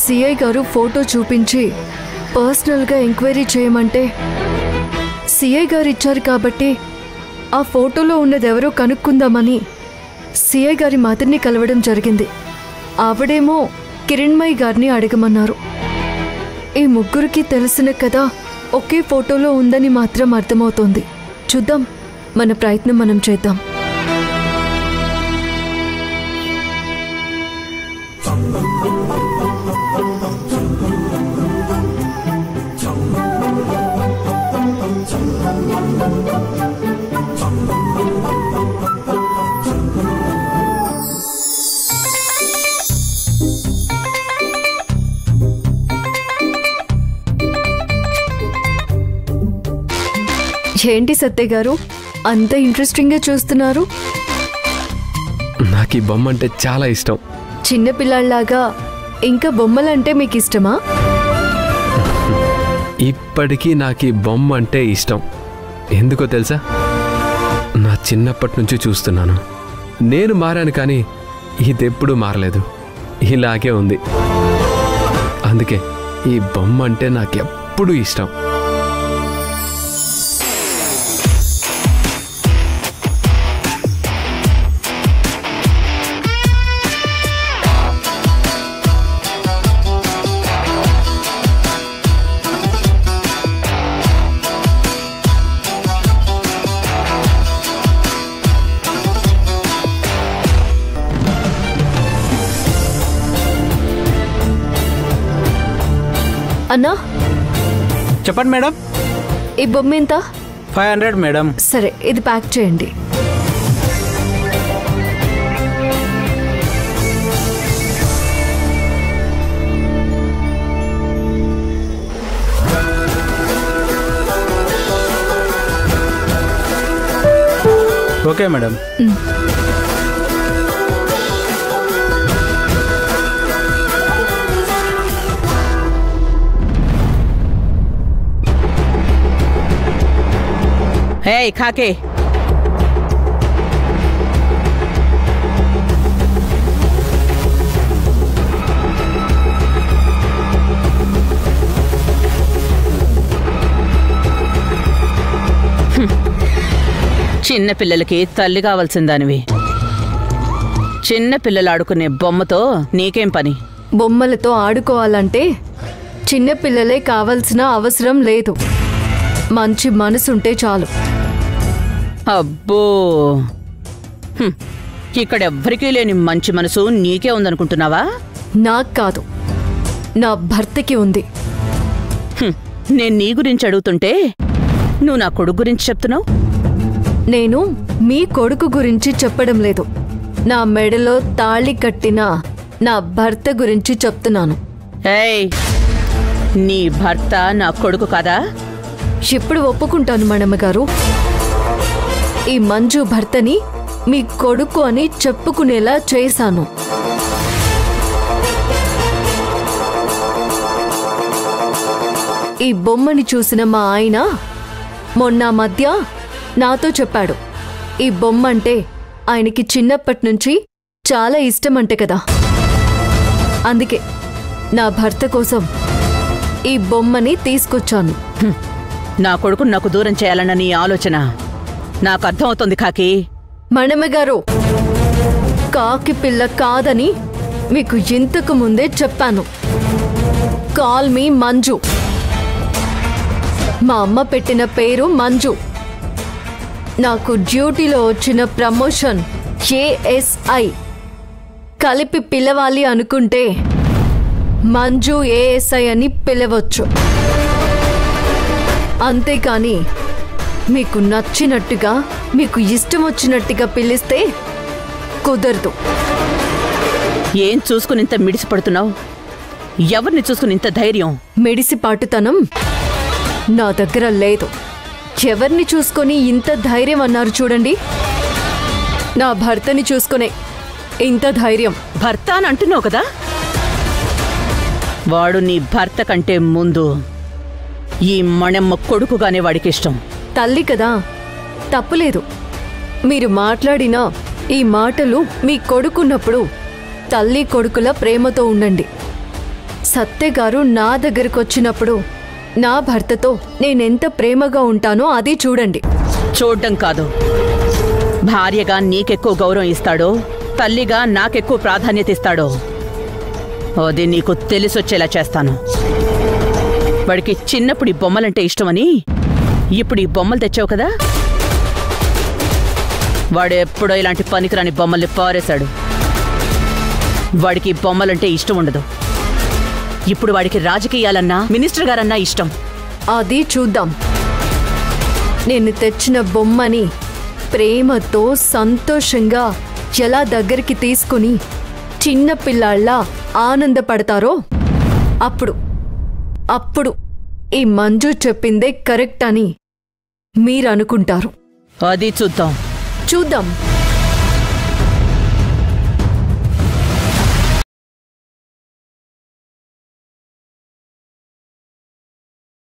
CI గారు photo చూపించి పర్సనల్గా ఎంక్వైరీ చేయమంటే సిఐ గారు ఇచ్చారు కాబట్టి ఆ ఫోటోలో ఉన్నదెవరో కనుక్కుందామని సిఐ గారి మదర్ని కలవడం జరిగింది. ఆవిడేమో కిరణ్మయి గారిని అడగమన్నారు. ఈ ముగ్గురికి తెలిసిన కదా ఒకే ఫోటోలో ఉందని మాత్రం అర్థమవుతోంది. చూద్దాం, మన ప్రయత్నం మనం చేద్దాం. ఏంటి సత్య గారు అంత ఇంట్రెస్టింగ్గా చూస్తున్నారు? నాకు ఈ బొమ్మ అంటే చాలా ఇష్టం. చిన్నపిల్లాళ్ళలాగా ఇంకా బొమ్మలంటే మీకు ఇష్టమా? ఇప్పటికీ నాకు ఈ బొమ్మ అంటే ఇష్టం. ఎందుకో తెలుసా, నా చిన్నప్పటి నుంచి చూస్తున్నాను. నేను మారాను కానీ ఇదెప్పుడూ మారలేదు, ఇలాగే ఉంది. అందుకే ఈ బొమ్మ అంటే నాకెప్పుడూ ఇష్టం. అన్నా, చెప్పండి మేడం. ఈ బొమ్మ ఎంత? 500 మేడం. సరే, ఇది ప్యాక్ చేయండి. Okay madam. హే కాకే, చిన్నపిల్లలకి తల్లి కావాల్సిందానివి. చిన్నపిల్లలు ఆడుకునే బొమ్మతో నీకేం పని? బొమ్మలతో ఆడుకోవాలంటే చిన్నపిల్లలే కావాల్సిన అవసరం లేదు, మంచి మనసుంటే చాలు. అబ్బో, ఇక్కడెవ్వరికీ లేని మంచి మనసు నీకే ఉందనుకుంటున్నావా? నాకు కాదు, నా భర్తకి ఉంది. నేను నీ గురించి అడుగుతుంటే నువ్వు నా కొడుకు గురించి చెప్తున్నావు. నేను మీ కొడుకు గురించి చెప్పడం లేదు, నా మెడలో తాళి కట్టిన నా భర్త గురించి చెప్తున్నాను. ఏయ్, నీ భర్త నా కొడుకు కాదా? ఎప్పుడు ఒప్పుకుంటాను మనమ్మగారు. ఈ మంజు భర్తని మీ కొడుకు అని చెప్పుకునేలా చేశాను. ఈ బొమ్మని చూసిన మా ఆయన మొన్న మధ్య నాతో చెప్పాడు, ఈ బొమ్మ అంటే ఆయనకి చిన్నప్పటి నుంచి చాలా ఇష్టమంటే కదా. అందుకే నా భర్త కోసం ఈ బొమ్మని తీసుకొచ్చాను. నా కొడుకును నాకు దూరం చేయాలన్న నీ ఆలోచన నాకు అర్థమవుతుంది కాకి. మనమ్మగారు, కాకి పిల్ల కాదని మీకు ఇంతకు ముందే చెప్పాను. Call me Manju. మా అమ్మ పెట్టిన పేరు మంజు. నాకు డ్యూటీలో వచ్చిన ప్రమోషన్ ఏఎస్ఐ. కలిపి పిలవాలి అనుకుంటే మంజు ఏఎస్ఐ అని పిలవచ్చు. అంతేకాని మీకు నచ్చినట్టుగా మీకు ఇష్టం వచ్చినట్టుగా పిలిస్తే కుదరదు. ఏం చూసుకుని ఇంత మిడిసిపడుతున్నావు? ఎవరిని చూసుకుని ఇంత ధైర్యం? మెడిసిపాటుతనం నా దగ్గర లేదు. ఎవరిని చూసుకొని ఇంత ధైర్యం అన్నారు చూడండి, నా భర్తని చూసుకునే ఇంత ధైర్యం. భర్త అని అంటున్నావు కదా, వాడు నీ భర్త కంటే ముందు ఈ మణెమ్మ కొడుకుగానే వాడికిష్టం. తల్లి కదా, తప్పులేదు. మీరు మాట్లాడిన ఈ మాటలు మీ కొడుకున్నప్పుడు తల్లి కొడుకుల ప్రేమతో ఉండండి. సత్య గారు నా దగ్గరకు వచ్చినప్పుడు నా భర్తతో నేనెంత ప్రేమగా ఉంటానో అది చూడండి. చూడ్డం కాదు, భార్యగా నీకెక్కువ గౌరవం ఇస్తాడో, తల్లిగా నాకెక్కువ ప్రాధాన్యత ఇస్తాడో అది నీకు తెలిసొచ్చేలా చేస్తాను. వాడికి చిన్నప్పుడు ఈ బొమ్మలంటే ఇష్టమని ఇప్పుడు ఈ బొమ్మలు తెచ్చావు కదా, వాడు ఎప్పుడో ఇలాంటి పనికిరాని బొమ్మల్ని పారేశాడు. వాడికి ఈ బొమ్మలంటే ఇష్టం ఉండదు. ఇప్పుడు వాడికి రాజకీయాలన్నా మినిస్టర్ గారన్నా ఇష్టం. అది చూద్దాం. నేను తెచ్చిన బొమ్మని ప్రేమతో సంతోషంగా ఎలా దగ్గరికి తీసుకుని చిన్న పిల్లాళ్ళ ఆనందపడతారో అప్పుడు ఈ మంజు చెప్పిందే కరెక్ట్ అని మీరనుకుంటారు. అది చూద్దాం. చూద్దాం.